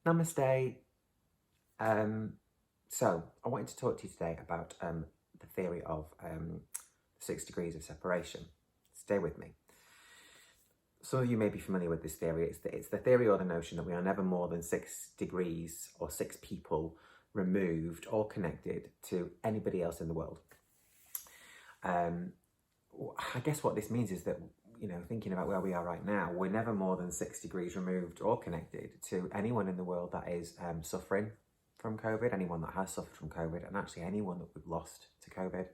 Namaste. So I wanted to talk to you today about the theory of 6 degrees of separation. Stay with me. Some of you may be familiar with this theory. It's the theory or the notion that we are never more than 6 degrees or 6 people removed or connected to anybody else in the world. I guess what this means is that, thinking about where we are right now, we're never more than 6 degrees removed or connected to anyone in the world that is suffering from COVID, anyone that has suffered from COVID, and actually anyone that we've lost to COVID.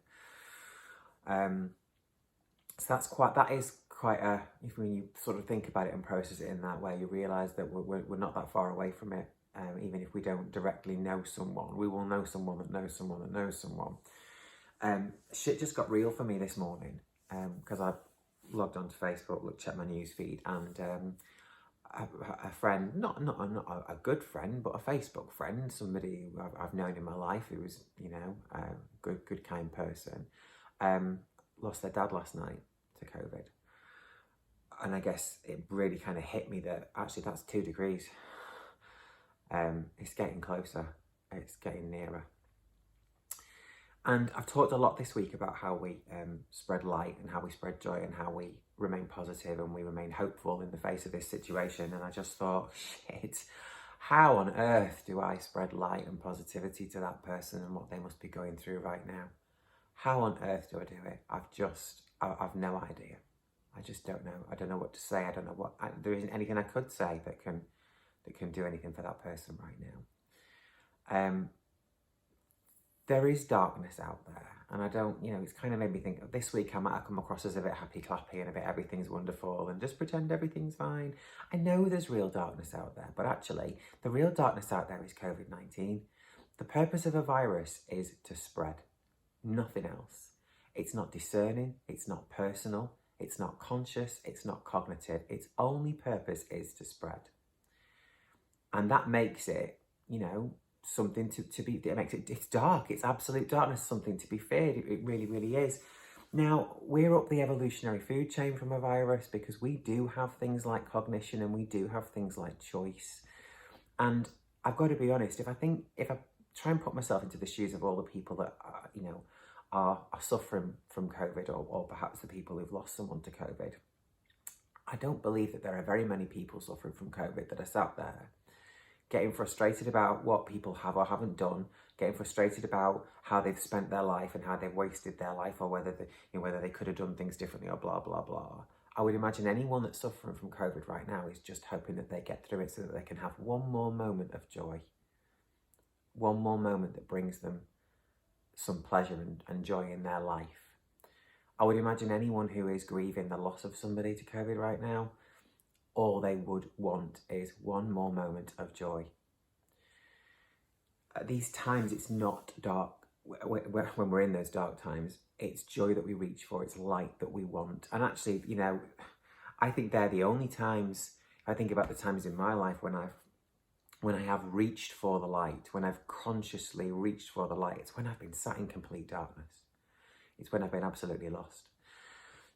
So that is quite a, if when you sort of think about it and process it in that way, you realise that we're not that far away from it. Even if we don't directly know someone, we will know someone that knows someone that knows someone. Shit just got real for me this morning because I logged onto Facebook, checked my news feed, and a friend, not a good friend, but a Facebook friend, somebody who I've known in my life who was, a good kind person, lost their dad last night to COVID. And I guess it really kind of hit me that actually that's 2 degrees. It's getting closer. It's getting nearer. And I've talked a lot this week about how we spread light and how we spread joy and how we remain positive and we remain hopeful in the face of this situation. And I just thought, shit, how on earth do I spread light and positivity to that person and what they must be going through right now? How on earth do I do it? I've no idea. I just don't know. I don't know what to say. I don't know there isn't anything I could say that can do anything for that person right now. There is darkness out there, and I don't, it's kind of made me think, this week I might have come across as a bit happy-clappy and a bit everything's wonderful and just pretend everything's fine. I know there's real darkness out there, but actually the real darkness out there is COVID-19. The purpose of a virus is to spread, nothing else. It's not discerning, it's not personal, it's not conscious, it's not cognitive. Its only purpose is to spread. And that makes it, something to be, it's dark, it's absolute darkness, something to be feared. It really, really is. Now, we're up the evolutionary food chain from a virus because we do have things like cognition and we do have things like choice. And I've got to be honest, if I try and put myself into the shoes of all the people that are suffering from COVID or perhaps the people who've lost someone to COVID, I don't believe that there are very many people suffering from COVID that are sat there getting frustrated about what people have or haven't done, getting frustrated about how they've spent their life and how they've wasted their life, or whether they could have done things differently or blah, blah, blah. I would imagine anyone that's suffering from COVID right now is just hoping that they get through it so that they can have one more moment of joy, one more moment that brings them some pleasure and joy in their life. I would imagine anyone who is grieving the loss of somebody to COVID right now, all they would want is one more moment of joy. At these times, it's not dark. When we're in those dark times, it's joy that we reach for. It's light that we want. And actually, I think they're the only times, I think about the times in my life when I have reached for the light, when I've consciously reached for the light. It's when I've been sat in complete darkness. It's when I've been absolutely lost.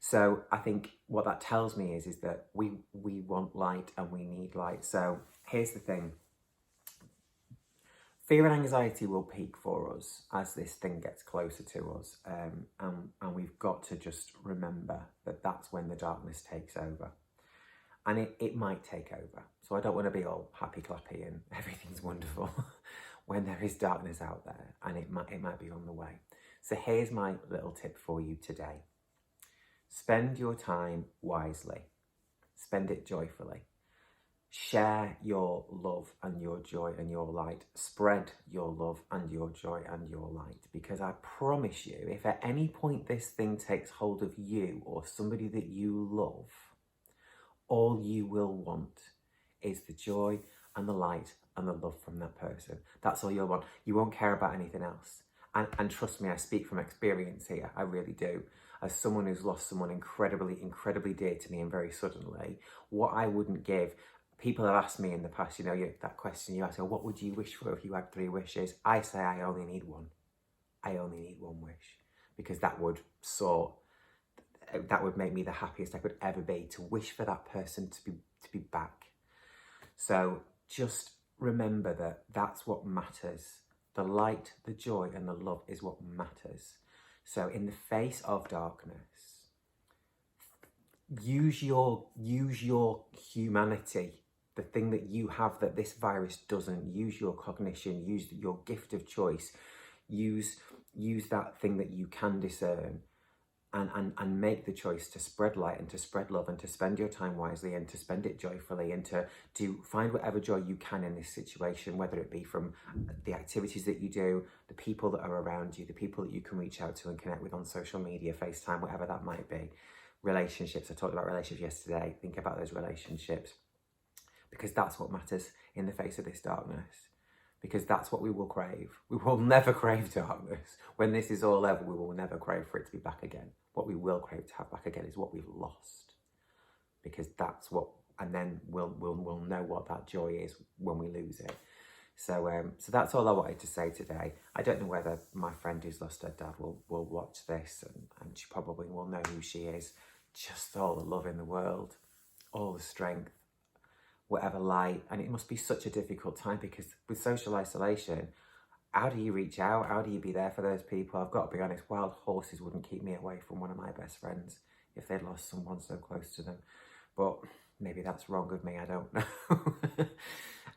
So I think what that tells me is that we want light and we need light. So here's the thing. Fear and anxiety will peak for us as this thing gets closer to us. And we've got to just remember that that's when the darkness takes over. And it might take over. So I don't want to be all happy-clappy and everything's wonderful when there is darkness out there, and it might be on the way. So here's my little tip for you today. Spend your time wisely. Spend it joyfully. Share your love and your joy and your light. Spread your love and your joy and your light. Because I promise you, if at any point this thing takes hold of you or somebody that you love, all you will want is the joy and the light and the love from that person. That's all you'll want. You won't care about anything else. And trust me, I speak from experience here. I really do. As someone who's lost someone incredibly, incredibly dear to me and very suddenly, what I wouldn't give. People have asked me in the past, that question you ask, what would you wish for if you had 3 wishes? I say I only need one. I only need one wish. Because that would make me the happiest I could ever be, to wish for that person to be back. So just remember that that's what matters. The light, the joy, and the love is what matters. So in the face of darkness, use your humanity, the thing that you have that this virus doesn't. Use your cognition, use your gift of choice, use that thing that you can discern, and make the choice to spread light and to spread love and to spend your time wisely and to spend it joyfully and to find whatever joy you can in this situation, whether it be from the activities that you do, the people that are around you, the people that you can reach out to and connect with on social media, FaceTime, whatever that might be. Relationships, I talked about relationships yesterday. Think about those relationships, because that's what matters in the face of this darkness. Because that's what we will crave. We will never crave darkness. When this is all over, we will never crave for it to be back again. What we will crave to have back again is what we've lost. Because that's what, and then we'll know what that joy is when we lose it. So that's all I wanted to say today. I don't know whether my friend who's lost her dad will watch this, and she probably will know who she is. Just all the love in the world, all the strength, whatever light. And it must be such a difficult time, because with social isolation, how do you reach out? How do you be there for those people? I've got to be honest, wild horses wouldn't keep me away from one of my best friends if they'd lost someone so close to them. But maybe that's wrong of me, I don't know.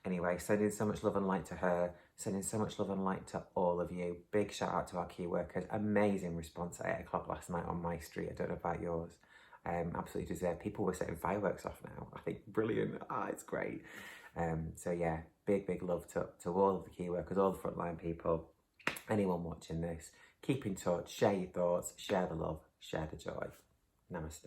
Anyway, sending so much love and light to her, sending so much love and light to all of you. Big shout out to our key workers. Amazing response at 8 o'clock last night on my street. I don't know about yours. Absolutely deserved. People were setting fireworks off now. I think brilliant. It's great. So yeah, big love to all of the key workers, all the frontline people, anyone watching this. Keep in touch, share your thoughts, share the love, share the joy. Namaste.